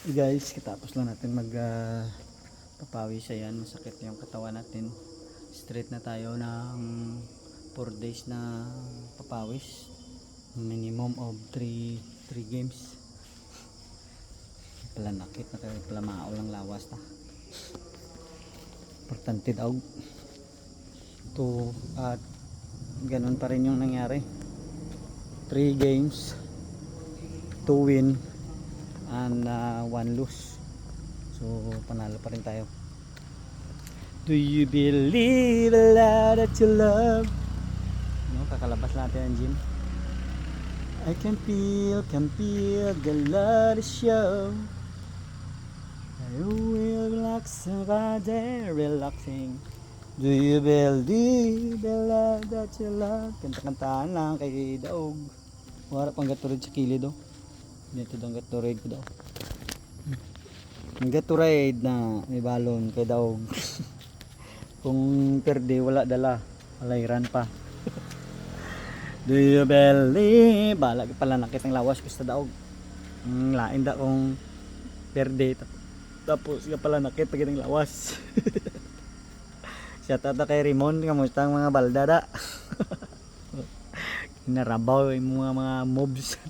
Guys, katapos lang natin mag papawis. Ayan, masakit yung katawan natin. Straight na tayo ng 4 days na papawis, minimum of 3 games. Pala nakit na kayo, pala maulang lawas na importante daw to, at ganun pa rin yung nangyari. 3 games, 2 win and 1 lose. So panalo pa rin tayo. Do you believe the love that you love? No, kakalabas natin ang gym. I can feel the love is show. I will relax body, relaxing. Do you believe the love that you love? Kanta-kantaan lang kay Daog. Wala pang Gatorade sa kilid do. Dito daw Gatorade ko daw. Ang Gatorade na may balon kay Daog. Kung perde wala dala, palayran pa. Do you believe? Bala pala nakit ang lawas gusto Daog. Lain da kung perde tapos ka pala nakit pag ang lawas. Shout out kay Raymond, kamusta ang mga baldada? Narabaw yung mga moves.